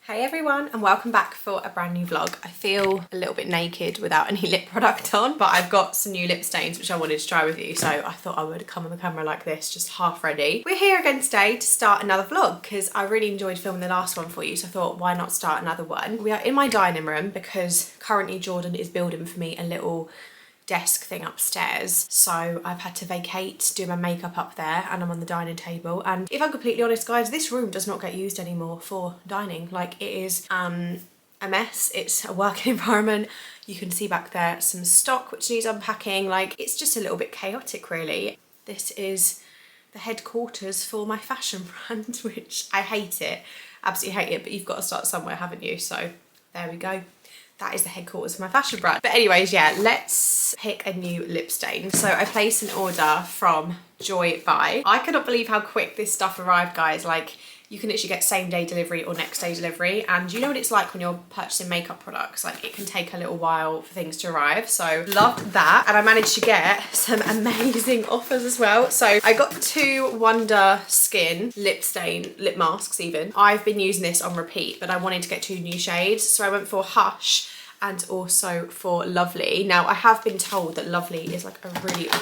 Hey everyone, and welcome back for a brand new vlog. I feel a little bit naked without any lip product on, but I've got some new lip stains which I wanted to try with you, so I thought I would come on the camera like this, just half ready. We're here again today to start another vlog because I really enjoyed filming the last one for you, so I thought why not start another one. We are in my dining room because currently Jordan is building for me a little desk thing upstairs, so I've had to vacate, do my makeup up there, and I'm on the dining table. And if I'm completely honest guys, this room does not get used anymore for dining. Like, it is a mess. It's a working environment. You can see back there some stock which needs unpacking. Like, it's just a little bit chaotic really. This is the headquarters for my fashion brand, which I hate it, absolutely hate it, but you've got to start somewhere, haven't you? So there we go. That is the headquarters of my fashion brand. But anyways, yeah, let's pick a new lip stain. So I placed an order from Joy By. I cannot believe how quick this stuff arrived, guys. Like, you can literally get same day delivery or next day delivery. And you know what it's like when you're purchasing makeup products? Like, it can take a little while for things to arrive. So loved that. And I managed to get some amazing offers as well. So I got 2 Wonderskin lip masks even. I've been using this on repeat, but I wanted to get 2 new shades. So I went for Hush and also for Lovely. Now, I have been told that Lovely is like a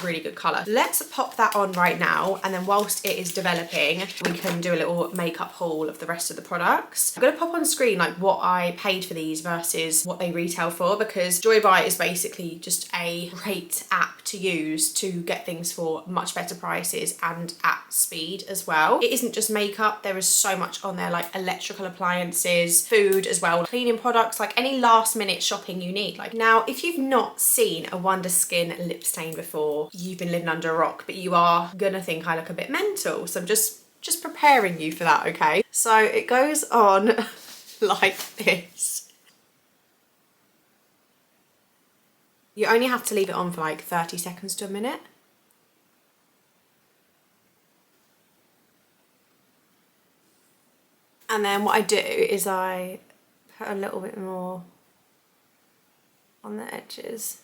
really good colour. Let's pop that on right now, and then whilst it is developing, we can do a little makeup haul of the rest of the products. I'm gonna pop on screen like what I paid for these versus what they retail for, because Joy By is basically just a great app to use to get things for much better prices and at speed as well. It isn't just makeup, there is so much on there, like electrical appliances, food as well, cleaning products, like any last minute shopping you need. Like, now if you've not seen a Wonderskin lip stain before, you've been living under a rock, but you are gonna think I look a bit mental, so I'm just preparing you for that, okay? So it goes on like this. You only have to leave it on for like 30 seconds to a minute. And then what I do is I put a little bit more on the edges.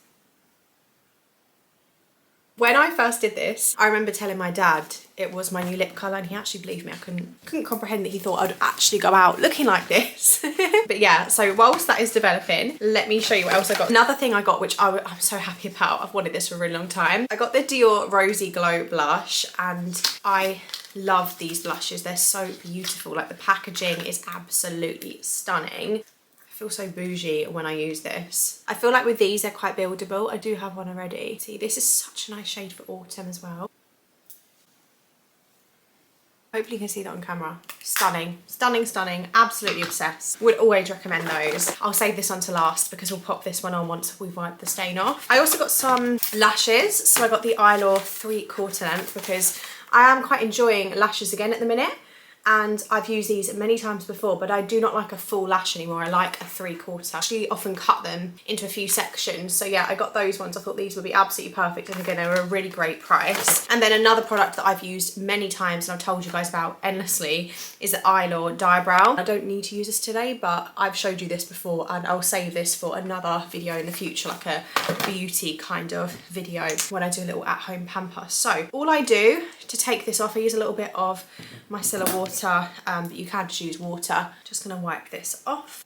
When I first did this, I remember telling my dad it was my new lip colour, and he actually believed me. I couldn't comprehend that he thought I'd actually go out looking like this. But yeah, so whilst that is developing, let me show you what else I got. Another thing I got, which I'm so happy about, I've wanted this for a really long time. I got the Dior Rosy Glow blush, and I love these blushes. They're so beautiful. Like, the packaging is absolutely stunning. I feel so bougie when I use this. I feel like with these they're quite buildable. I do have one already. See, this is such a nice shade for autumn as well. Hopefully you can see that on camera. Stunning, stunning, stunning, absolutely obsessed. Would always recommend those. I'll save this on to last because we'll pop this one on once we've wiped the stain off. I also got some lashes. So I got the Eylure 3/4 length because I am quite enjoying lashes again at the minute. And I've used these many times before, but I do not like a full lash anymore. I like a 3/4. I actually often cut them into a few sections. So yeah, I got those ones. I thought these would be absolutely perfect. And again, they were a really great price. And then another product that I've used many times and I've told you guys about endlessly is the Eylure Dybrow. I don't need to use this today, but I've showed you this before, and I'll save this for another video in the future, like a beauty kind of video when I do a little at-home pamper. So all I do to take this off, I use a little bit of micellar water, but you can just use water. Just gonna wipe this off.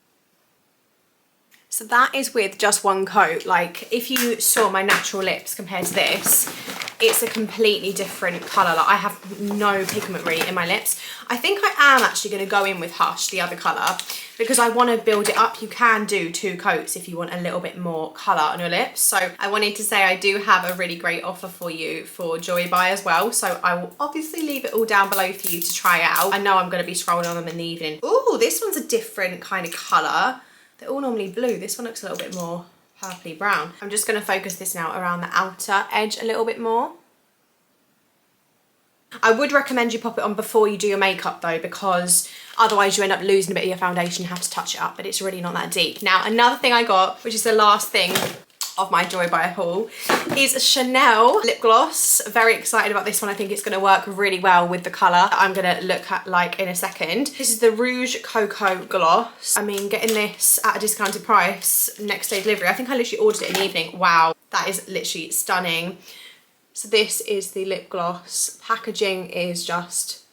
So that is with just one coat. Like, if you saw my natural lips compared to this, it's a completely different colour. Like, I have no pigment really in my lips. I think I am actually going to go in with Hush, the other colour, because I want to build it up. You can do 2 coats if you want a little bit more colour on your lips. So I wanted to say I do have a really great offer for you for Joy By as well. So I will obviously leave it all down below for you to try out. I know I'm going to be scrolling on them in the evening. Ooh, this one's a different kind of colour. They're all normally blue. This one looks a little bit more purpley brown. I'm just going to focus this now around the outer edge a little bit more. I would recommend you pop it on before you do your makeup though, because otherwise you end up losing a bit of your foundation. You have to touch it up, but it's really not that deep. Now, another thing I got, which is the last thing of my Joy By haul, is a Chanel lip gloss. Very excited about this one. I think it's going to work really well with the colour that I'm going to look at like in a second. This is the Rouge Coco gloss. I mean, getting this at a discounted price, next day delivery. I think I literally ordered it in the evening. Wow, that is literally stunning. So this is the lip gloss. Packaging is just,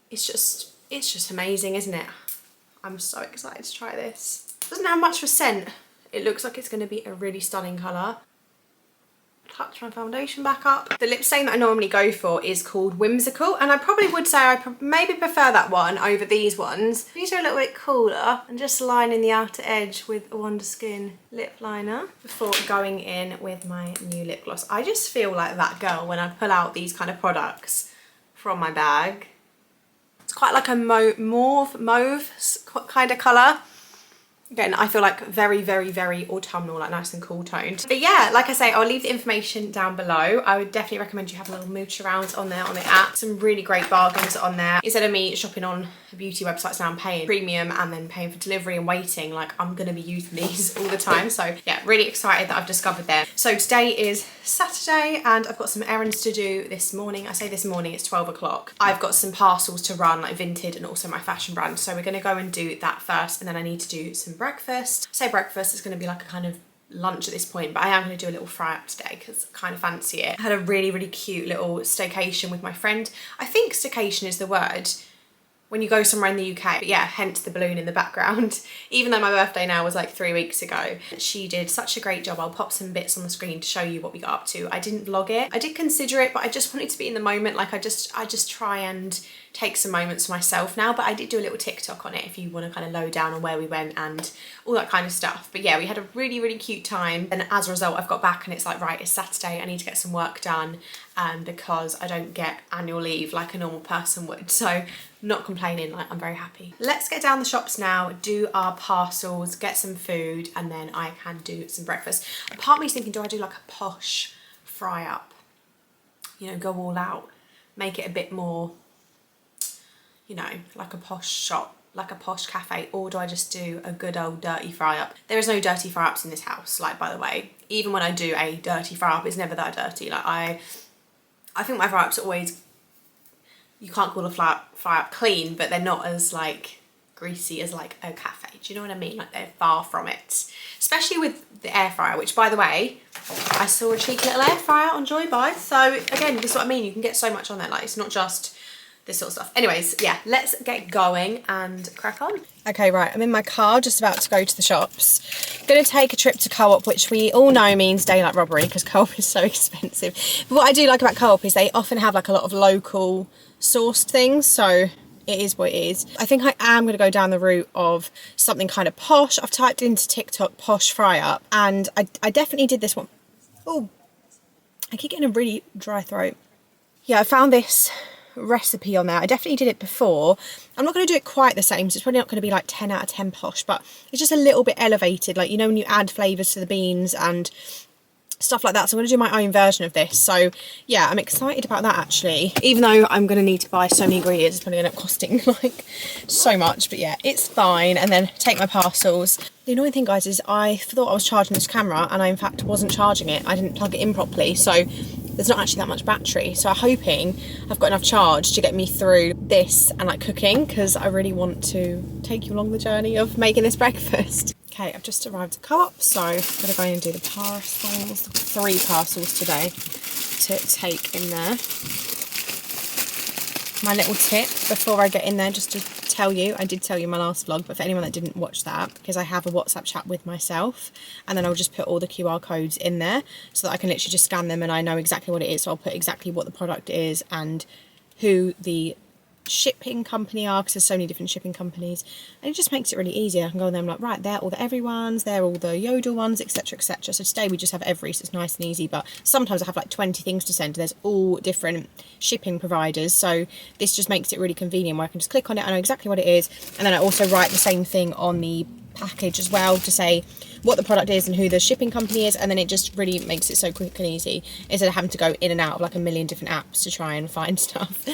it's just amazing, isn't it? I'm so excited to try this. Doesn't have much of a scent. It looks like it's going to be a really stunning colour. Touch my foundation back up. The lip stain that I normally go for is called Whimsical, and I probably would say I maybe prefer that one over these ones. These are a little bit cooler, and just lining the outer edge with a Wonderskin lip liner before going in with my new lip gloss. I just feel like that girl when I pull out these kind of products from my bag. It's quite like a mauve kind of colour. Again, I feel like very, very, very autumnal, like nice and cool toned. But yeah, like I say, I'll leave the information down below. I would definitely recommend you have a little mooch around on there on the app. Some really great bargains on there. Instead of me shopping on beauty websites now and paying premium and then paying for delivery and waiting, like I'm gonna be using these all the time. So yeah, really excited that I've discovered them. So today is Saturday and I've got some errands to do this morning. I say this morning, it's 12 o'clock. I've got some parcels to run, like Vinted and also my fashion brand. So we're gonna go and do that first, and then I need to do some breakfast. I say breakfast, it's going to be like a kind of lunch at this point, but I am going to do a little fry up today because I kind of fancy it. I had a really, really cute little staycation with my friend. I think staycation is the word when you go somewhere in the UK, but yeah, hence the balloon in the background. Even though my birthday now was like 3 weeks ago, she did such a great job. I'll pop some bits on the screen to show you what we got up to. I didn't vlog it. I did consider it, but I just wanted to be in the moment. Like I just try and take some moments for myself now, but I did do a little TikTok on it if you want to kind of low down on where we went and all that kind of stuff. But yeah, we had a really, really cute time. And as a result, I've got back and it's like, right, it's Saturday. I need to get some work done because I don't get annual leave like a normal person would. So not complaining, like I'm very happy. Let's get down the shops now, do our parcels, get some food, and then I can do some breakfast. A part of me's thinking, do I do like a posh fry up? You know, go all out, make it a bit more, you know, like a posh shop, like a posh cafe, or do I just do a good old dirty fry up? There is no dirty fry ups in this house, like, by the way. Even when I do a dirty fry up, it's never that dirty. Like I think my fry ups are always, you can't call a fry up clean, but they're not as like greasy as like a cafe. Do you know what I mean? Like they're far from it. Especially with the air fryer, which by the way, I saw a cheeky little air fryer on Joy Buy. So again, this is what I mean. You can get so much on there. Like it's not just this sort of stuff. Anyways, yeah, let's get going and crack on. Okay, right, I'm in my car, just about to go to the shops. Gonna take a trip to Co-op, which we all know means daylight robbery because Co-op is so expensive. But what I do like about Co-op is they often have like a lot of local sourced things, so it is what it is. I think I am gonna go down the route of something kind of posh. I've typed into TikTok posh fry up, and I definitely did this one. Oh, I keep getting a really dry throat. Yeah, I found this recipe on there. I definitely did it before. I'm not going to do it quite the same, so it's probably not going to be like 10 out of 10 posh, but it's just a little bit elevated, like, you know, when you add flavours to the beans and stuff like that. So I'm going to do my own version of this. So yeah, I'm excited about that actually, even though I'm going to need to buy so many ingredients. It's probably going to end up costing like so much, but yeah, it's fine. And then take my parcels. The annoying thing, guys, is I thought I was charging this camera and I in fact wasn't charging it. I didn't plug it in properly, so there's not actually that much battery. So I'm hoping I've got enough charge to get me through this and like cooking, because I really want to take you along the journey of making this breakfast. Okay, I've just arrived at Co-op, so I'm going to go in and do the parcels. 3 parcels today to take in there. My little tip before I get in there, just to tell you, I did tell you in my last vlog, but for anyone that didn't watch that, because I have a WhatsApp chat with myself, and then I'll just put all the QR codes in there so that I can literally just scan them and I know exactly what it is. So I'll put exactly what the product is and who the shipping company are, because there's so many different shipping companies, and it just makes it really easy. I can go on there and I'm like, right, they're all the everyone's, they're all the Yodel ones, etc, etc. So today we just have every, so it's nice and easy, but sometimes I have like 20 things to send. There's all different shipping providers, so this just makes it really convenient where I can just click on it, I know exactly what it is, and then I also write the same thing on the package as well to say what the product is and who the shipping company is, and then it just really makes it so quick and easy instead of having to go in and out of like a million different apps to try and find stuff.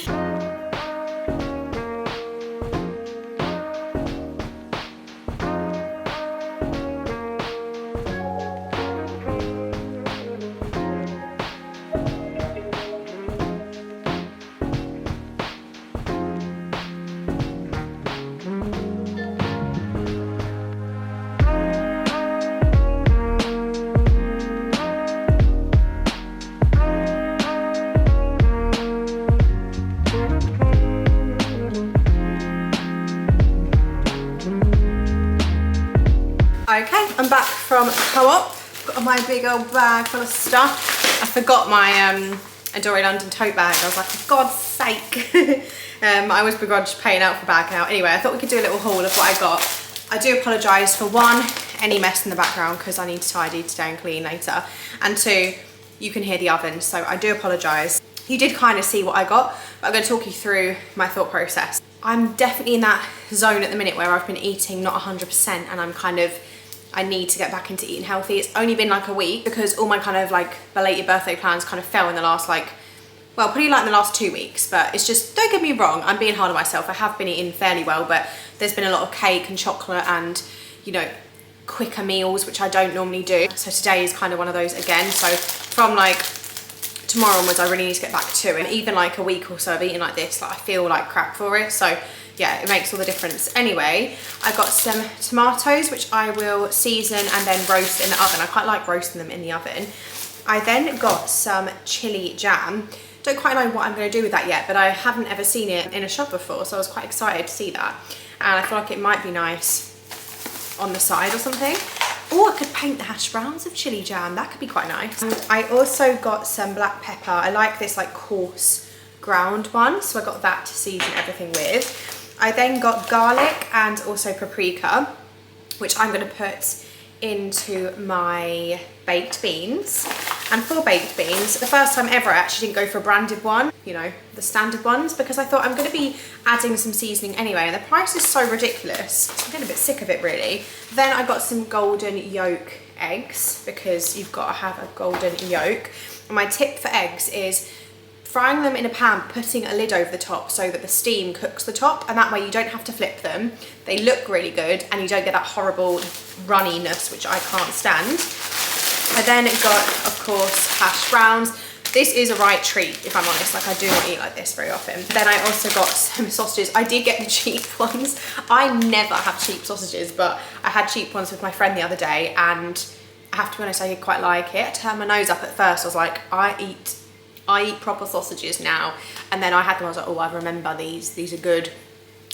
Okay, I'm back from Co-op. Got my big old bag full of stuff. I forgot my Ardore London tote bag. I was like, for God's sake. I always begrudge paying out for bag now. Anyway, I thought we could do a little haul of what I got. I do apologise for one, any mess in the background because I need to tidy today and clean later. And two, you can hear the oven, so I do apologise. You did kind of see what I got, but I'm going to talk you through my thought process. I'm definitely in that zone at the minute where I've been eating not 100% and I need to get back into eating healthy. It's only been like a week because all my kind of like belated birthday plans kind of fell in the last well, pretty like in the last 2 weeks, but it's just, don't get me wrong, I'm being hard on myself. I have been eating fairly well, but there's been a lot of cake and chocolate and, you know, quicker meals, which I don't normally do. So today is kind of one of those again. So from like tomorrow onwards, I really need to get back to it. And even like a week or so of eating like this, like I feel like crap for it. So yeah, it makes all the difference. Anyway, I got some tomatoes, which I will season and then roast in the oven. I quite like roasting them in the oven. I then got some chili jam. Don't quite know what I'm going to do with that yet, but I haven't ever seen it in a shop before, so I was quite excited to see that. And I feel like it might be nice on the side or something. Or I could paint the hash browns of chili jam. That could be quite nice. And I also got some black pepper. I like this like coarse ground one, so I got that to season everything with. I then got garlic and also paprika, which I'm going to put into my baked beans. And for baked beans, the first time ever I actually didn't go for a branded one, you know, the standard ones, because I thought I'm going to be adding some seasoning anyway, and the price is so ridiculous, so I'm getting a bit sick of it really. Then I got some golden yolk eggs, because you've got to have a golden yolk. And my tip for eggs is frying them in a pan, putting a lid over the top so that the steam cooks the top, and that way you don't have to flip them. They look really good and you don't get that horrible runniness, which I can't stand. I then got, of course, hash browns. This is a right treat, if I'm honest. Like, I do not eat like this very often. Then I also got some sausages. I did get the cheap ones. I never have cheap sausages, but I had cheap ones with my friend the other day, and I have to be honest, I did quite like it. I turned my nose up at first. I was like, I eat proper sausages now. And then I had them, I was like, oh, I remember these are good.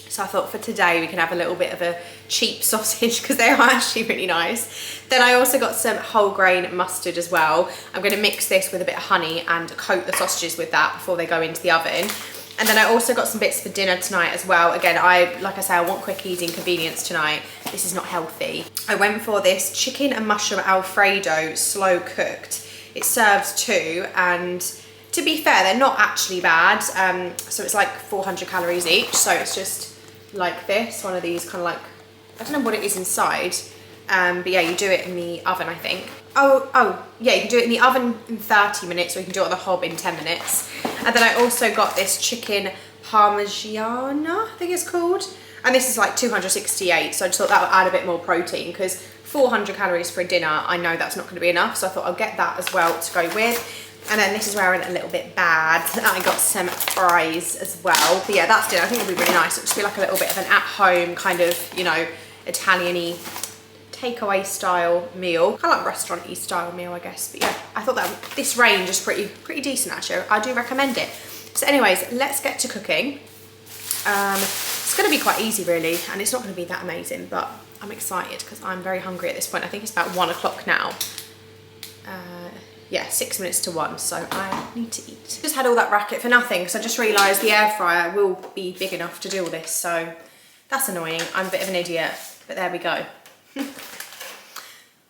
So I thought for today we can have a little bit of a cheap sausage because they are actually really nice. Then I also got some whole grain mustard as well. I'm going to mix this with a bit of honey and coat the sausages with that before they go into the oven. And then I also got some bits for dinner tonight as well. Again, like I say, I want quick, easy and convenience tonight. This is not healthy. I went for this chicken and mushroom Alfredo slow cooked. It serves two, and to be fair, they're not actually bad. So it's like 400 calories each. So it's just like this, one of these kind of like, I don't know what it is inside. But yeah, you do it in the oven, I think. Oh, yeah, you can do it in the oven in 30 minutes, or you can do it on the hob in 10 minutes. And then I also got this chicken parmigiana, I think it's called. And this is like 268, so I just thought that would add a bit more protein, because 400 calories for a dinner, I know that's not going to be enough, so I thought I'll get that as well to go with. And then this is where I went a little bit bad. I got some fries as well. But yeah, that's dinner. I think it'll be really nice. It'll just be like a little bit of an at-home kind of, you know, Italian-y takeaway style meal. Kind of like restaurant-y style meal, I guess. But yeah, I thought that this range is pretty decent actually. I do recommend it. So anyways, let's get to cooking. It's going to be quite easy really, and it's not going to be that amazing, but I'm excited because I'm very hungry at this point. I think it's about 1 o'clock now. Yeah, 6 minutes to 1, so I need to eat. Just had all that racket for nothing, because I just realised the air fryer will be big enough to do all this, so that's annoying. I'm a bit of an idiot, but there we go.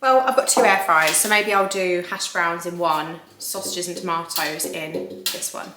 Well, I've got 2 air fryers, so maybe I'll do hash browns in one, sausages and tomatoes in this one.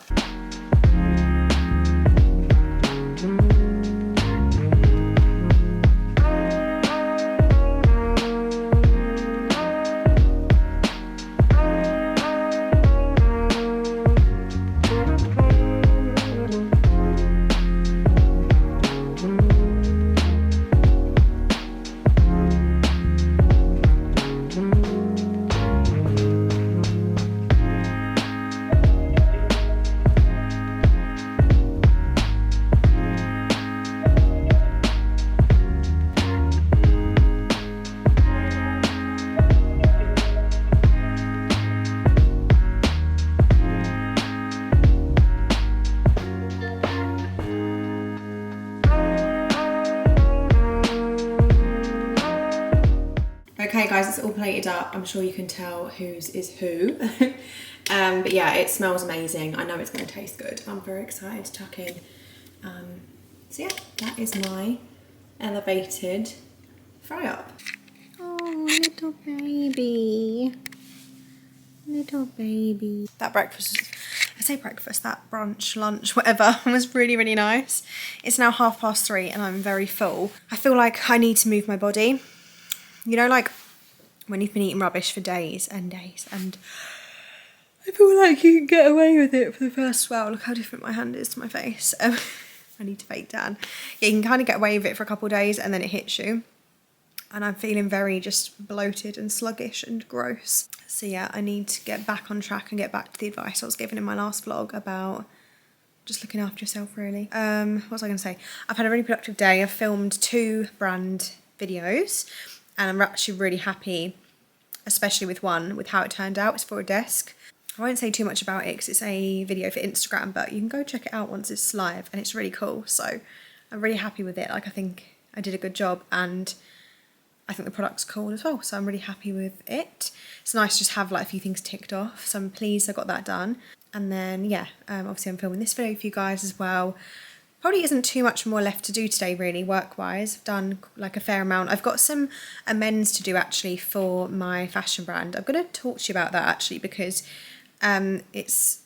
Okay guys, it's all plated up. I'm sure you can tell whose is who. But yeah, it smells amazing. I know it's going to taste good. I'm very excited to tuck in. So yeah, that is my elevated fry up. Oh, little baby. Little baby. That breakfast, I say breakfast, that brunch, lunch, whatever, was really, really nice. It's now 3:30 and I'm very full. I feel like I need to move my body. You know, like when you've been eating rubbish for days and days, and I feel like you can get away with it for the first, well, look how different my hand is to my face. I need to fake tan. Yeah, you can kind of get away with it for a couple of days and then it hits you. And I'm feeling very just bloated and sluggish and gross. So yeah, I need to get back on track and get back to the advice I was given in my last vlog about just looking after yourself, really. What was I going to say? I've had a really productive day. I've filmed 2 brand videos and I'm actually really happy, especially with one, with how it turned out. It's for a desk. I won't say too much about it because it's a video for Instagram, but you can go check it out once it's live and it's really cool. So I'm really happy with it. Like, I think I did a good job and I think the product's cool as well, so I'm really happy with it. It's nice to just have like a few things ticked off, so I'm pleased I got that done. And then yeah, obviously I'm filming this video for you guys as well. Probably isn't too much more left to do today really, work-wise. I've done like a fair amount. I've got some amends to do actually for my fashion brand. I'm going to talk to you about that actually because there's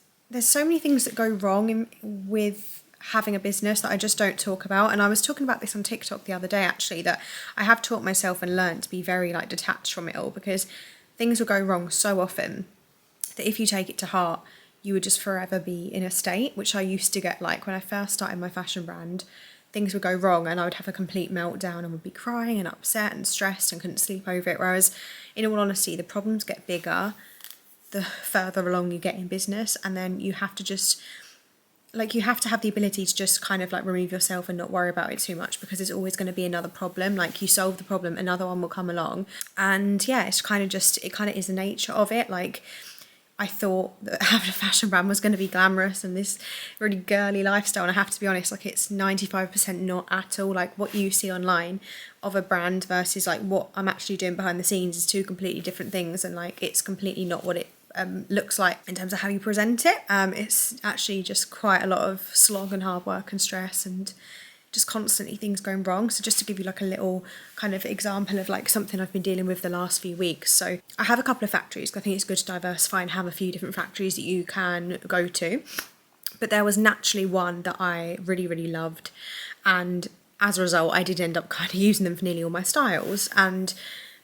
so many things that go wrong with having a business that I just don't talk about. And I was talking about this on TikTok the other day actually, that I have taught myself and learned to be very like detached from it all, because things will go wrong so often that if you take it to heart, you would just forever be in a state, which I used to get. Like when I first started my fashion brand, things would go wrong and I would have a complete meltdown and would be crying and upset and stressed and couldn't sleep over it. Whereas in all honesty, the problems get bigger the further along you get in business, and then you have to just like, you have to have the ability to just kind of like remove yourself and not worry about it too much, because there's always going to be another problem. Like, you solve the problem, another one will come along. And yeah, it's kind of just, it kind of is the nature of it. Like, I thought that having a fashion brand was going to be glamorous and this really girly lifestyle, and I have to be honest, like, it's 95% not at all. Like, what you see online of a brand versus like what I'm actually doing behind the scenes is 2 completely different things, and like, it's completely not what it looks like in terms of how you present it. It's actually just quite a lot of slog and hard work and stress and just constantly things going wrong. So just to give you like a little kind of example of like something I've been dealing with the last few weeks. So I have a couple of factories. I think it's good to diversify and have a few different factories that you can go to. But there was naturally one that I really, really loved. And as a result, I did end up kind of using them for nearly all my styles. And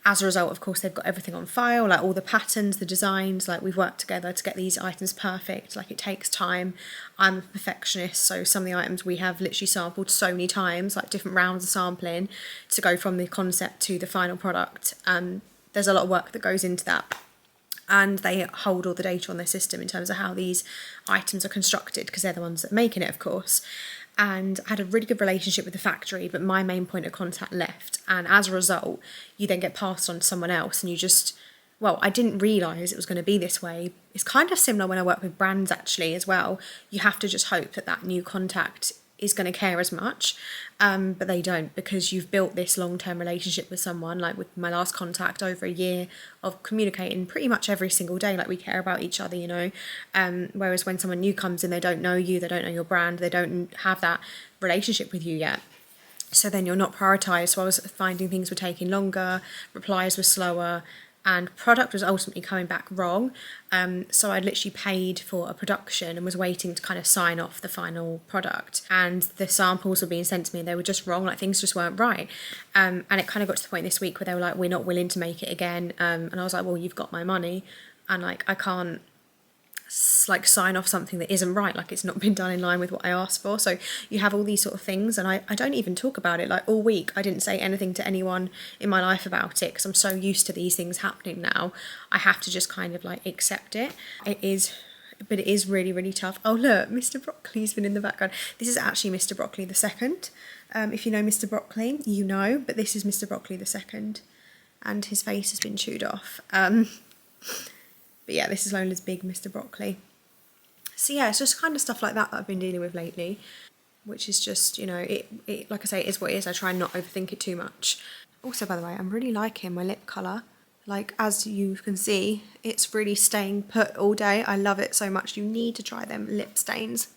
as a result, of course, they've got everything on file, like all the patterns, the designs, like we've worked together to get these items perfect. Like, it takes time. I'm a perfectionist, so some of the items we have literally sampled so many times, like different rounds of sampling to go from the concept to the final product. There's a lot of work that goes into that. And they hold all the data on their system in terms of how these items are constructed, because they're the ones that are making it, of course. And I had a really good relationship with the factory, but my main point of contact left, and as a result you then get passed on to someone else, and you just, well, I didn't realise it was going to be this way. It's kind of similar when I work with brands actually as well. You have to just hope that that new contact is going to care as much, but they don't, because you've built this long-term relationship with someone. Like with my last contact, over a year of communicating pretty much every single day, like we care about each other, you know. Whereas when someone new comes in, they don't know you, they don't know your brand, they don't have that relationship with you yet. So then you're not prioritised. So I was finding things were taking longer, replies were slower, and product was ultimately coming back wrong. So I'd literally paid for a production and was waiting to kind of sign off the final product, and the samples were being sent to me and they were just wrong. Like, things just weren't right. And it kind of got to the point this week where they were like, we're not willing to make it again. And I was like, well, you've got my money, and like, I can't like sign off something that isn't right. Like, it's not been done in line with what I asked for. So you have all these sort of things, and I don't even talk about it. Like, all week I didn't say anything to anyone in my life about it, because I'm so used to these things happening now. I have to just kind of like accept it. But it is really, really tough. Oh look, Mr. Broccoli's been in the background. This is actually Mr. Broccoli the second. If you know Mr. Broccoli, you know, but this is Mr. Broccoli the second, and his face has been chewed off. But yeah, this is Lola's big Mr. Broccoli. So yeah, it's just kind of stuff like that I've been dealing with lately, which is just, you know, it like I say, it is what it is. I try and not overthink it too much. Also, by the way, I'm really liking my lip colour. Like, as you can see, it's really staying put all day. I love it so much. You need to try them lip stains.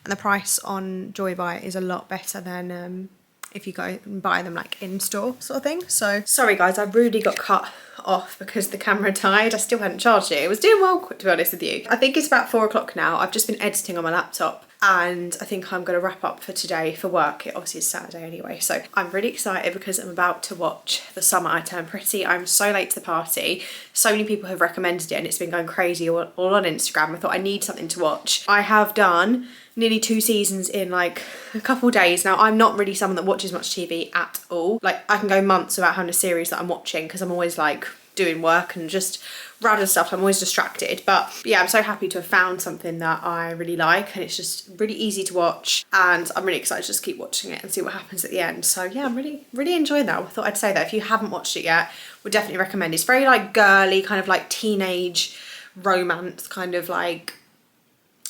And the price on Joybuy is a lot better than if you go and buy them like in store sort of thing. So sorry guys, I rudely got cut off because the camera died. I still hadn't charged it. It was doing well, to be honest with you. I think it's about 4 o'clock now. I've just been editing on my laptop and I think I'm going to wrap up for today for work. It obviously is Saturday anyway. So I'm really excited because I'm about to watch The Summer I Turned Pretty. I'm so late to the party. So many people have recommended it and it's been going crazy all on Instagram. I thought I need something to watch. I have done nearly 2 seasons in like a couple days. Now, I'm not really someone that watches much TV at all. Like, I can go months without having a series that I'm watching because I'm always like doing work and just random stuff. I'm always distracted. But yeah, I'm so happy to have found something that I really like and it's just really easy to watch and I'm really excited to just keep watching it and see what happens at the end. So yeah, I'm really enjoying that. I thought I'd say that if you haven't watched it yet, would definitely recommend it. It's very like girly, kind of like teenage romance, kind of like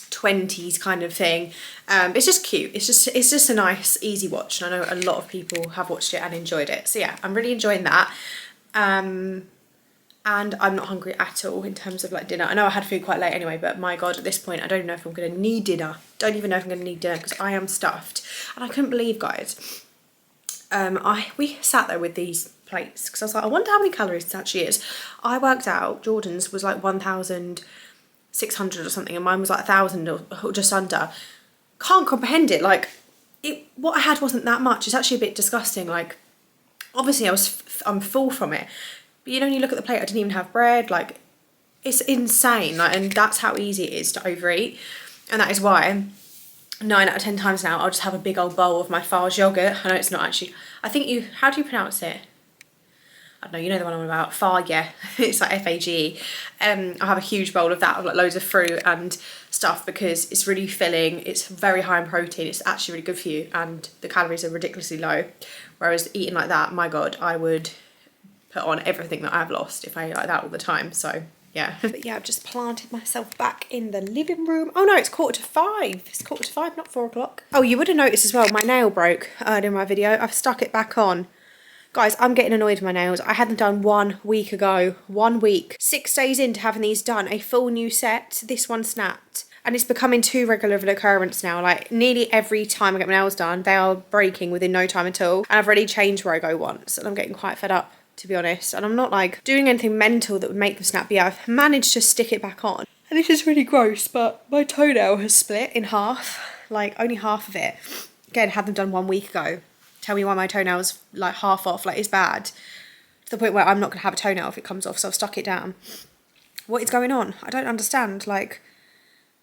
20s kind of thing. It's just cute. It's just a nice easy watch and I know a lot of people have watched it and enjoyed it. So yeah, I'm really enjoying that. And I'm not hungry at all in terms of like dinner. I know I had food quite late anyway, but my god, at this point I don't even know if I'm gonna need dinner. Don't even know if I'm gonna need dinner because I am stuffed. And I couldn't believe, guys, we sat there with these plates because I was like, I wonder how many calories this actually is. I worked out Jordan's was like 1,600 or something and mine was like 1,000 or just under. Can't comprehend it. Like, what I had wasn't that much. It's actually a bit disgusting. Like, obviously I'm full from it, but you know, when you look at the plate, I didn't even have bread. Like, it's insane. Like, and that's how easy it is to overeat, and that is why 9 out of 10 times now I'll just have a big old bowl of my Farge yogurt. I know it's not actually, I think how do you pronounce it? I don't know, you know the one I'm on about, Farge, yeah. It's like F-A-G-E. I'll have a huge bowl of that, of like loads of fruit and stuff because it's really filling, it's very high in protein, it's actually really good for you and the calories are ridiculously low. Whereas eating like that, my god, I would put on everything that I've lost if I ate like that all the time, so yeah. But yeah, I've just planted myself back in the living room. Oh no, it's 4:45. It's 4:45, not 4 o'clock. Oh, you would have noticed as well, my nail broke earlier in my video. I've stuck it back on. Guys, I'm getting annoyed with my nails. I had them done 1 week ago. 1 week. 6 days into having these done, a full new set. This one snapped. And it's becoming too regular of an occurrence now. Like, nearly every time I get my nails done, they are breaking within no time at all. And I've already changed where I go once. And I'm getting quite fed up, to be honest. And I'm not, like, doing anything mental that would make them snap. But yeah, I've managed to stick it back on. And this is really gross, but my toenail has split in half. Like, only half of it. Again, had them done 1 week ago. Tell me why my toenail's like half off, like it's bad. To the point where I'm not going to have a toenail if it comes off, so I've stuck it down. What is going on? I don't understand. Like,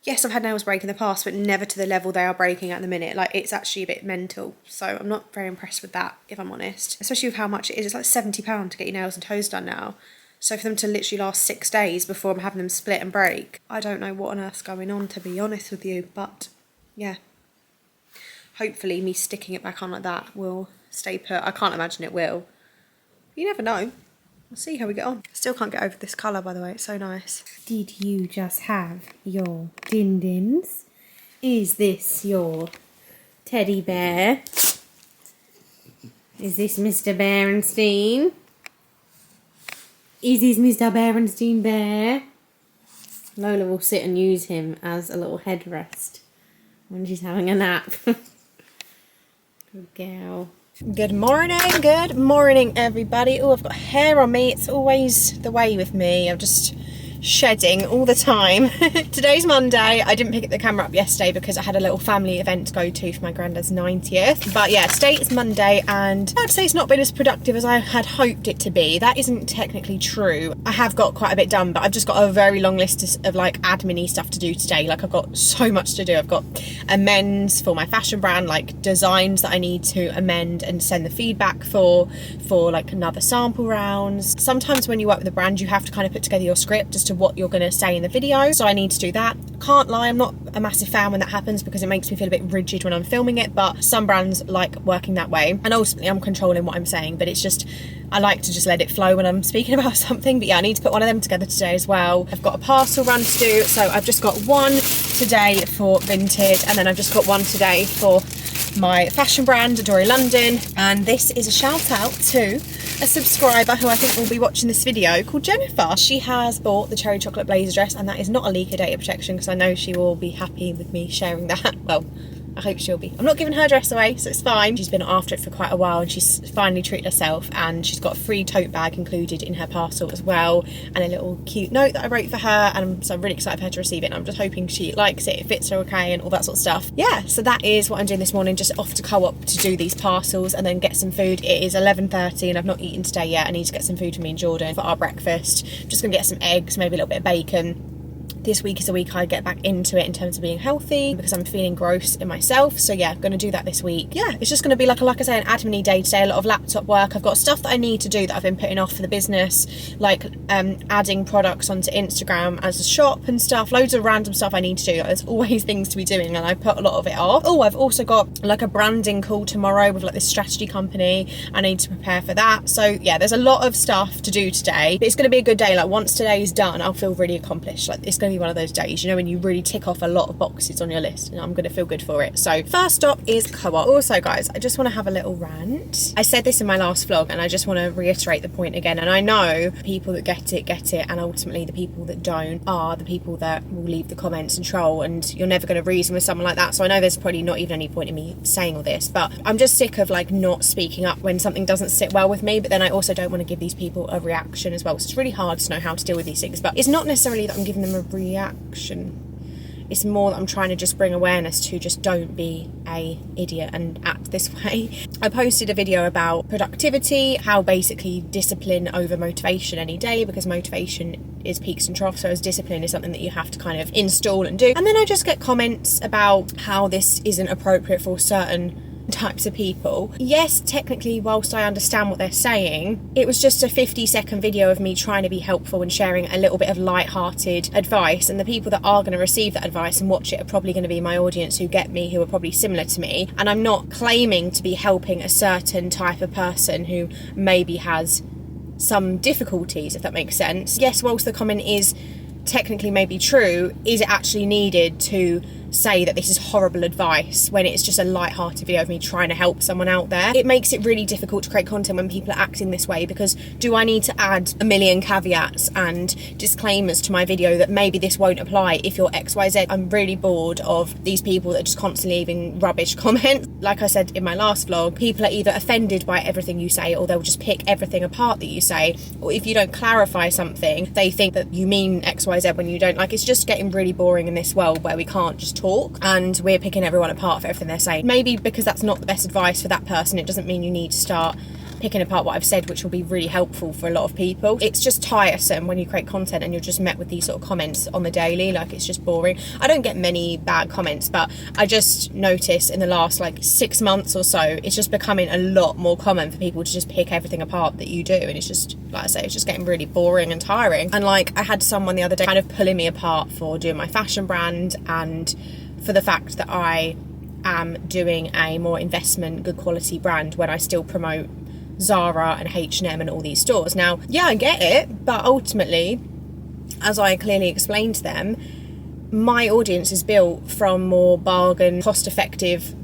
yes, I've had nails break in the past, but never to the level they are breaking at the minute. Like, it's actually a bit mental. So I'm not very impressed with that, if I'm honest. Especially with how much it is. It's like £70 to get your nails and toes done now. So for them to literally last 6 days before I'm having them split and break, I don't know what on earth's going on, to be honest with you. But, yeah. Hopefully me sticking it back on like that will stay put. I can't imagine it will. You never know. We'll see how we get on. Still can't get over this colour, by the way. It's so nice. Did you just have your din-dins? Is this your teddy bear? Is this Mr. Berenstein? Is this Mr. Berenstein bear? Lola will sit and use him as a little headrest when she's having a nap. Good girl. Good morning everybody. Oh, I've got hair on me. It's always the way with me. I'm just shedding all the time. Today's Monday. I didn't pick the camera up yesterday because I had a little family event to go to for my granddad's 90th. But yeah, today is Monday and I'd say it's not been as productive as I had hoped it to be. That isn't technically true. I have got quite a bit done, but I've just got a very long list of like admin-y stuff to do today. Like, I've got so much to do. I've got amends for my fashion brand, like designs that I need to amend and send the feedback for like another sample rounds. Sometimes when you work with a brand, you have to kind of put together your script as to what you're going to say in the video, so I need to do that. Can't lie, I'm not a massive fan when that happens because it makes me feel a bit rigid when I'm filming it, but some brands like working that way, and ultimately I'm controlling what I'm saying, but it's just, I like to just let it flow when I'm speaking about something. But yeah, I need to put one of them together today as well. I've got a parcel run to do, so I've just got one today for Vinted, and then I've just got one today for my fashion brand, Ardore London, and this is a shout out to a subscriber who I think will be watching this video called Jennifer. She has bought the cherry chocolate blazer dress, and that is not a leak of data protection because I know she will be happy with me sharing that. Well, I hope she'll be. I'm not giving her dress away, so it's fine. She's been after it for quite a while and she's finally treated herself, and she's got a free tote bag included in her parcel as well, and a little cute note that I wrote for her, and so I'm really excited for her to receive it, and I'm just hoping she likes it, it fits her okay, and all that sort of stuff. Yeah, so that is what I'm doing this morning, just off to Co-op to do these parcels and then get some food. It is 11:30 and I've not eaten today yet. I need to get some food for me and Jordan for our breakfast. I'm just gonna get some eggs, maybe a little bit of bacon. This week is a week I get back into it in terms of being healthy because I'm feeling gross in myself. So yeah, I'm going to do that this week. Yeah, it's just going to be like I say, an admin-y day today, a lot of laptop work. I've got stuff that I need to do that I've been putting off for the business, like adding products onto Instagram as a shop and stuff, loads of random stuff I need to do. Like, there's always things to be doing and I put a lot of it off. Oh, I've also got like a branding call tomorrow with like this strategy company. I need to prepare for that. So yeah, there's a lot of stuff to do today, but it's going to be a good day. Like once today's done, I'll feel really accomplished. Like it's going to be one of those days, you know, when you really tick off a lot of boxes on your list, and I'm going to feel good for it. So first stop is Co-op. Also guys, I just want to have a little rant. I said this in my last vlog and I just want to reiterate the point again, and I know people that get it, and ultimately the people that don't are the people that will leave the comments and troll, and you're never going to reason with someone like that. So I know there's probably not even any point in me saying all this, but I'm just sick of like not speaking up when something doesn't sit well with me, but then I also don't want to give these people a reaction as well. So it's really hard to know how to deal with these things, but it's not necessarily that I'm giving them a reaction. It's more that I'm trying to just bring awareness to just don't be a idiot and act this way. I posted a video about productivity, how basically discipline over motivation any day, because motivation is peaks and troughs, so as discipline is something that you have to kind of install and do. And then I just get comments about how this isn't appropriate for certain types of people. Yes, technically, whilst I understand what they're saying, it was just a 50-second video of me trying to be helpful and sharing a little bit of light-hearted advice, and the people that are going to receive that advice and watch it are probably going to be my audience who get me, who are probably similar to me, and I'm not claiming to be helping a certain type of person who maybe has some difficulties, if that makes sense. Yes, whilst the comment is technically maybe true, is it actually needed to say that this is horrible advice when it's just a light-hearted video of me trying to help someone out there? It makes it really difficult to create content when people are acting this way, because do I need to add a million caveats and disclaimers to my video that maybe this won't apply if you're XYZ? I'm really bored of these people that are just constantly leaving rubbish comments. Like I said in my last vlog, people are either offended by everything you say, or they'll just pick everything apart that you say, or if you don't clarify something, they think that you mean XYZ when you don't. Like, it's just getting really boring in this world where we can't just talk and we're picking everyone apart for everything they're saying. Maybe because that's not the best advice for that person, it doesn't mean you need to start picking apart what I've said, which will be really helpful for a lot of people. It's just tiresome when you create content and you're just met with these sort of comments on the daily. Like, it's just boring. I don't get many bad comments, but I just noticed in the last like 6 months or so, it's just becoming a lot more common for people to just pick everything apart that you do, and it's just, like I say, it's just getting really boring and tiring. And like, I had someone the other day kind of pulling me apart for doing my fashion brand and for the fact that I am doing a more investment, good quality brand when I still promote Zara and H&M and all these stores. Now, yeah, I get it, but ultimately, as I clearly explained to them, my audience is built from more bargain, cost-effective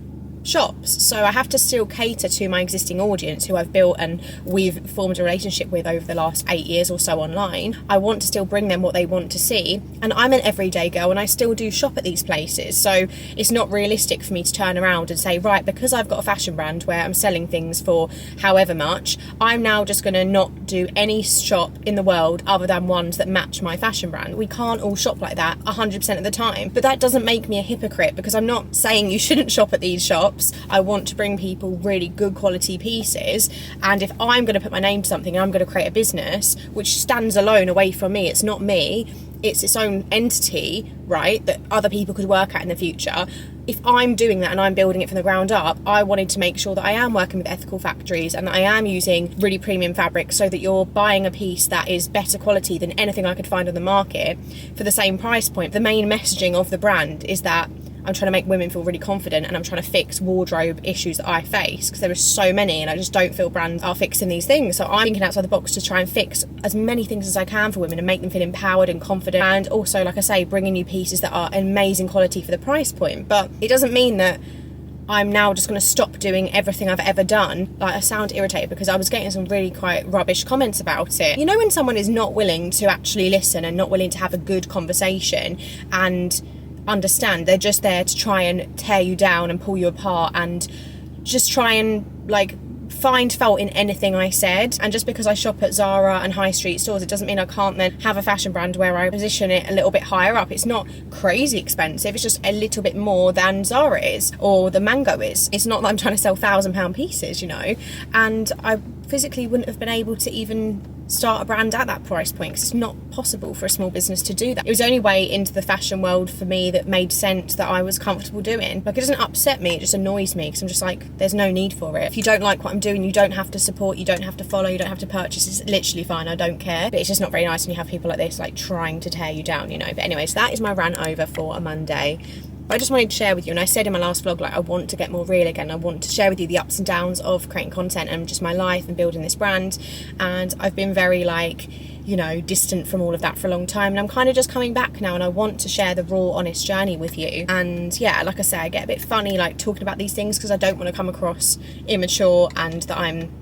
shops, so I have to still cater to my existing audience who I've built and we've formed a relationship with over the last 8 years or so online. I want to still bring them what they want to see, and I'm an everyday girl and I still do shop at these places, so it's not realistic for me to turn around and say, right, because I've got a fashion brand where I'm selling things for however much, I'm now just going to not do any shop in the world other than ones that match my fashion brand. We can't all shop like that 100% of the time, but that doesn't make me a hypocrite, because I'm not saying you shouldn't shop at these shops. I want to bring people really good quality pieces, and if I'm going to put my name to something, I'm going to create a business which stands alone away from me. It's not me, it's its own entity, right, that other people could work at in the future. If I'm doing that and I'm building it from the ground up, I wanted to make sure that I am working with ethical factories and that I am using really premium fabric, so that you're buying a piece that is better quality than anything I could find on the market for the same price point. The main messaging of the brand is that I'm trying to make women feel really confident, and I'm trying to fix wardrobe issues that I face, because there are so many and I just don't feel brands are fixing these things. So I'm thinking outside the box to try and fix as many things as I can for women and make them feel empowered and confident, and also, like I say, bringing you pieces that are amazing quality for the price point. But it doesn't mean that I'm now just going to stop doing everything I've ever done. Like, I sound irritated because I was getting some really quite rubbish comments about it. You know, when someone is not willing to actually listen and not willing to have a good conversation and understand, they're just there to try and tear you down and pull you apart and just try and like find fault in anything I said. And just because I shop at Zara and high street stores, it doesn't mean I can't then have a fashion brand where I position it a little bit higher up. It's not crazy expensive, it's just a little bit more than Zara is or the Mango is. It's not that I'm trying to sell £1,000 pieces, you know, and I physically wouldn't have been able to even start a brand at that price point because it's not possible for a small business to do that. It was the only way into the fashion world for me that made sense, that I was comfortable doing. Like, it doesn't upset me, it just annoys me because I'm just like, there's no need for it. If you don't like what I'm doing, you don't have to support, you don't have to follow, you don't have to purchase. It's literally fine, I don't care. But it's just not very nice when you have people like this like trying to tear you down, you know. But anyways, that is my rant over for a Monday. I just wanted to share with you, and I said in my last vlog, like, I want to get more real again. I want to share with you the ups and downs of creating content and just my life and building this brand. And I've been very like, you know, distant from all of that for a long time, and I'm kind of just coming back now, and I want to share the raw, honest journey with you. And yeah, like I say, I get a bit funny like talking about these things because I don't want to come across immature and that I'm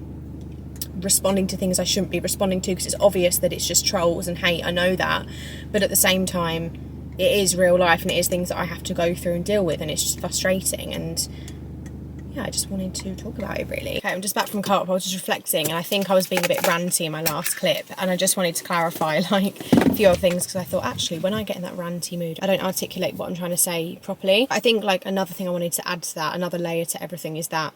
responding to things I shouldn't be responding to, because it's obvious that it's just trolls and hate, I know that, but at the same time it is real life and it is things that I have to go through and deal with, and it's just frustrating. And yeah, I just wanted to talk about it really. Okay, I'm just back from co-op. I was just reflecting, and I think I was being a bit ranty in my last clip, and I just wanted to clarify like a few other things, because I thought actually when I get in that ranty mood I don't articulate what I'm trying to say properly. I think like another thing I wanted to add to that, another layer to everything, is that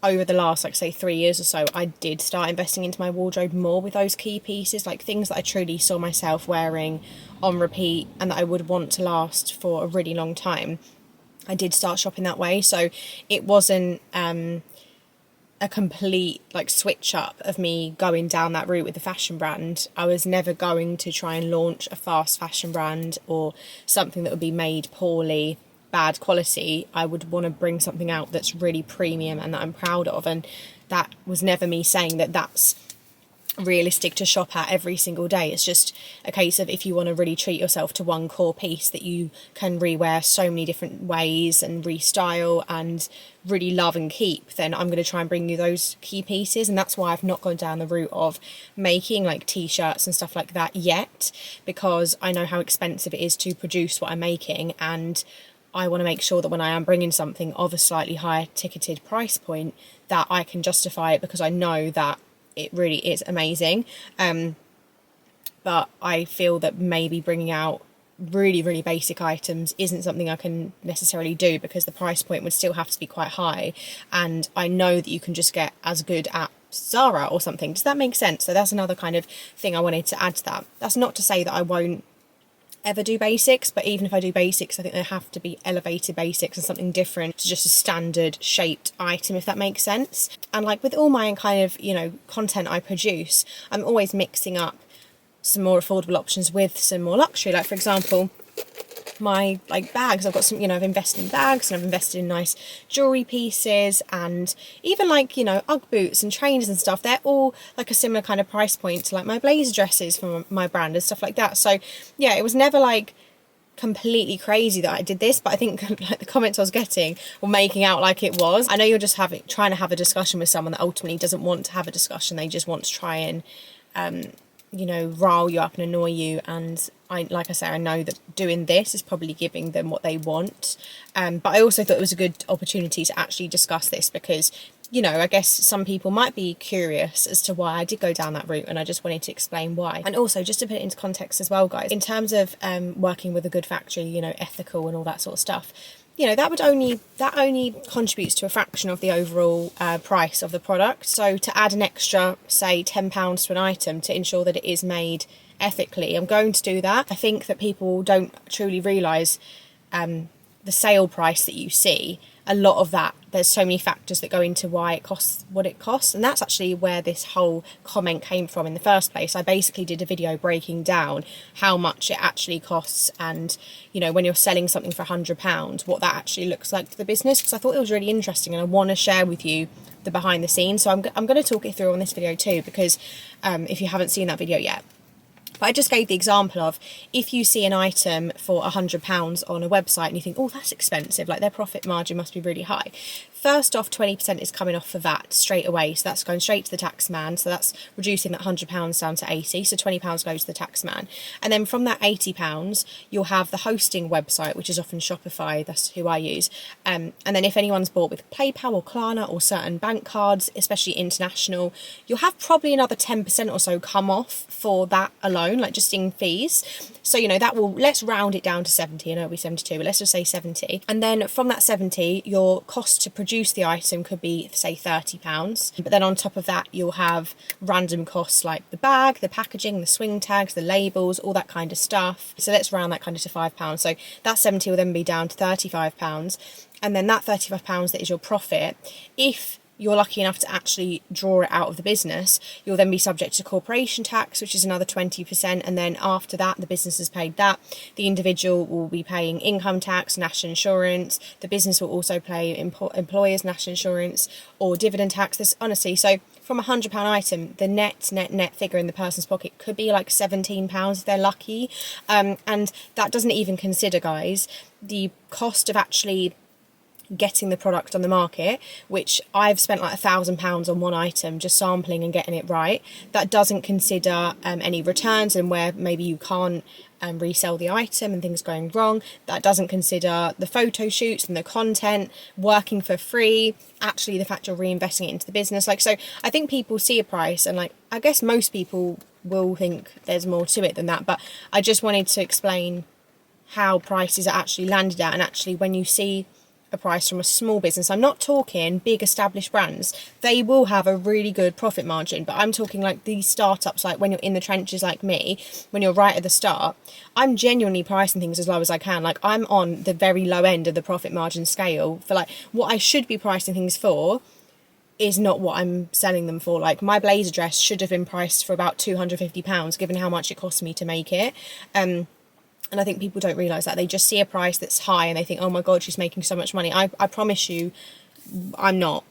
over the last, like, say 3 years or so, I did start investing into my wardrobe more with those key pieces, like things that I truly saw myself wearing on repeat and that I would want to last for a really long time. I did start shopping that way, so it wasn't a complete like switch up of me going down that route with the fashion brand. I was never going to try and launch a fast fashion brand or something that would be made poorly, bad quality. I would want to bring something out that's really premium and that I'm proud of, and that was never me saying that that's realistic to shop at every single day. It's just a case of if you want to really treat yourself to one core piece that you can rewear so many different ways and restyle and really love and keep, then I'm going to try and bring you those key pieces. And that's why I've not gone down the route of making like t-shirts and stuff like that yet, because I know how expensive it is to produce what I'm making, and I want to make sure that when I am bringing something of a slightly higher ticketed price point, that I can justify it, because I know that it really is amazing. But I feel that maybe bringing out really, really basic items isn't something I can necessarily do, because the price point would still have to be quite high. And I know that you can just get as good at Zara or something. Does that make sense? So that's another kind of thing I wanted to add to that. That's not to say that I won't ever do basics, but even if I do basics, I think they have to be elevated basics and something different to just a standard shaped item, if that makes sense. And like with all my kind of, you know, content I produce, I'm always mixing up some more affordable options with some more luxury. Like, for example, my like bags, I've got some, you know, I've invested in bags and I've invested in nice jewelry pieces, and even like, you know, Ugg boots and trainers and stuff. They're all like a similar kind of price point to like my blazer dresses from my brand and stuff like that. So yeah, it was never like completely crazy that I did this, but I think like the comments I was getting were making out like it was. I know you're just trying to have a discussion with someone that ultimately doesn't want to have a discussion. They just want to try and you know, rile you up and annoy you. And like I say, I know that doing this is probably giving them what they want. But I also thought it was a good opportunity to actually discuss this, because, you know, I guess some people might be curious as to why I did go down that route, and I just wanted to explain why. And also, just to put it into context as well, guys, in terms of working with a good factory, you know, ethical and all that sort of stuff, you know, that only contributes to a fraction of the overall price of the product. So to add an extra, say, £10 to an item to ensure that it is made ethically, I'm going to do that. I think that people don't truly realise the sale price that you see. A lot of that, there's so many factors that go into why it costs what it costs, and that's actually where this whole comment came from in the first place. I basically did a video breaking down how much it actually costs, and, you know, when you're selling something for £100, what that actually looks like to the business, because I thought it was really interesting, and I want to share with you the behind the scenes. So I'm going to talk it through on this video too, because if you haven't seen that video yet, But I just gave the example of, if you see an item for £100 on a website and you think, oh, that's expensive, like their profit margin must be really high. First off, 20% is coming off for that straight away. So that's going straight to the tax man. So that's reducing that £100 down to 80. So £20 goes to the tax man. And then from that £80, you'll have the hosting website, which is often Shopify. That's who I use. And then if anyone's bought with PayPal or Klarna or certain bank cards, especially international, you'll have probably another 10% or so come off for that alone, like just in fees. So, you know, that will, let's round it down to 70. I know it'll be 72, but let's just say 70. And then from that 70, your cost to produce the item could be, say, £30. But then on top of that, you'll have random costs like the bag, the packaging, the swing tags, the labels, all that kind of stuff. So let's round that kind of to £5. So that 70 will then be down to £35. And then that £35 that is your profit, if you're lucky enough to actually draw it out of the business, you'll then be subject to corporation tax, which is another 20%. And then after that, the business has paid that. The individual will be paying income tax, national insurance. The business will also pay employers' national insurance or dividend tax. This, honestly, so from a £100 item, the net figure in the person's pocket could be like £17 if they're lucky. And that doesn't even consider, guys, the cost of actually getting the product on the market, which I've spent like £1,000 on one item just sampling and getting it right. That doesn't consider any returns and where maybe you can't resell the item and things going wrong. That doesn't consider the photo shoots and the content, working for free, actually the fact you're reinvesting it into the business. Like, so I think people see a price and, like, I guess most people will think there's more to it than that, but I just wanted to explain how prices are actually landed at. And actually, when you see a price from a small business, I'm not talking big established brands, they will have a really good profit margin, but I'm talking like these startups, like when you're in the trenches like me, when you're right at the start, I'm genuinely pricing things as low as I can. Like, I'm on the very low end of the profit margin scale for like what I should be pricing things for is not what I'm selling them for. Like, my blazer dress should have been priced for about £250 given how much it cost me to make it. And I think people don't realise that. They just see a price that's high and they think, oh my God, she's making so much money. I promise you, I'm not.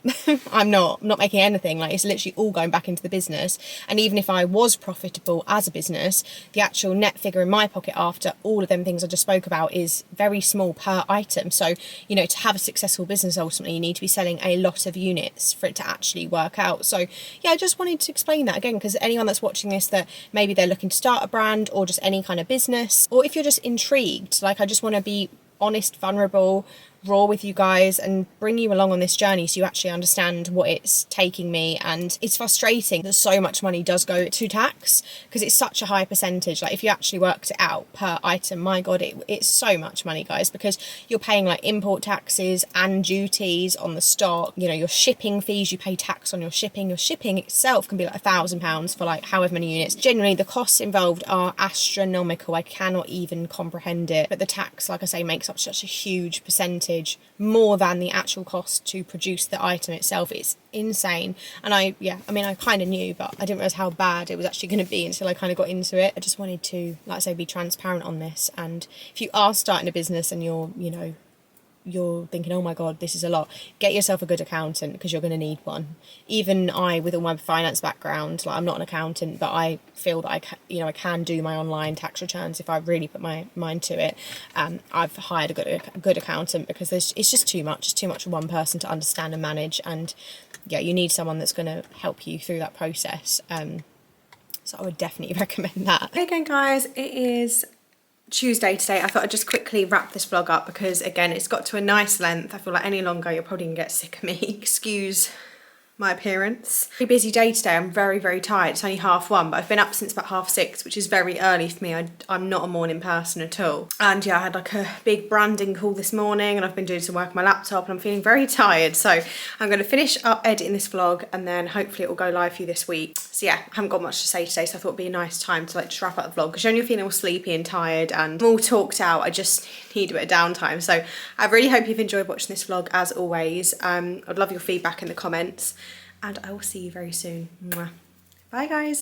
I'm not making anything. Like, it's literally all going back into the business. And even if I was profitable as a business, the actual net figure in my pocket after all of them things I just spoke about is very small per item. So, you know, to have a successful business, ultimately, you need to be selling a lot of units for it to actually work out. So yeah, I just wanted to explain that again, because anyone that's watching this that maybe they're looking to start a brand or just any kind of business, or if you're just intrigued, like, I just want to be honest, vulnerable, raw with you guys and bring you along on this journey so you actually understand what it's taking me. And it's frustrating that so much money does go to tax because it's such a high percentage. Like, if you actually worked it out per item, my God, it's so much money, guys, because you're paying like import taxes and duties on the stock, you know, your shipping fees, you pay tax on your shipping itself can be like £1,000 for like however many units. Generally, the costs involved are astronomical. I cannot even comprehend it, but the tax, like I say, makes up such a huge percentage, more than the actual cost to produce the item itself. It's insane. And I kind of knew, but I didn't realize how bad it was actually going to be until I kind of got into it. I just wanted to, like I say, be transparent on this. And if you are starting a business and you're thinking, oh my God, this is a lot, get yourself a good accountant, because you're going to need one. Even I, with all my finance background, like, I'm not an accountant, but I feel that I can do my online tax returns if I really put my mind to it. I've hired a good accountant because it's just too much. It's too much for one person to understand and manage. And yeah, you need someone that's going to help you through that process. So I would definitely recommend that. Hey again, guys, it is Tuesday today. I thought I'd just quickly wrap this vlog up because, again, it's got to a nice length. I feel like any longer you're probably gonna get sick of me. Excuse my appearance. Very busy day today. I'm very, very tired. It's only 1:30, but I've been up since about 6:30, which is very early for me. I'm not a morning person at all. And yeah, I had like a big branding call this morning and I've been doing some work on my laptop and I'm feeling very tired. So I'm going to finish up editing this vlog and then hopefully it will go live for you this week. So yeah, I haven't got much to say today, so I thought it'd be a nice time to like just wrap up the vlog, because when you're feeling all sleepy and tired and all talked out, I just need a bit of downtime. So I really hope you've enjoyed watching this vlog as always. I'd love your feedback in the comments and I will see you very soon. Mwah. Bye guys.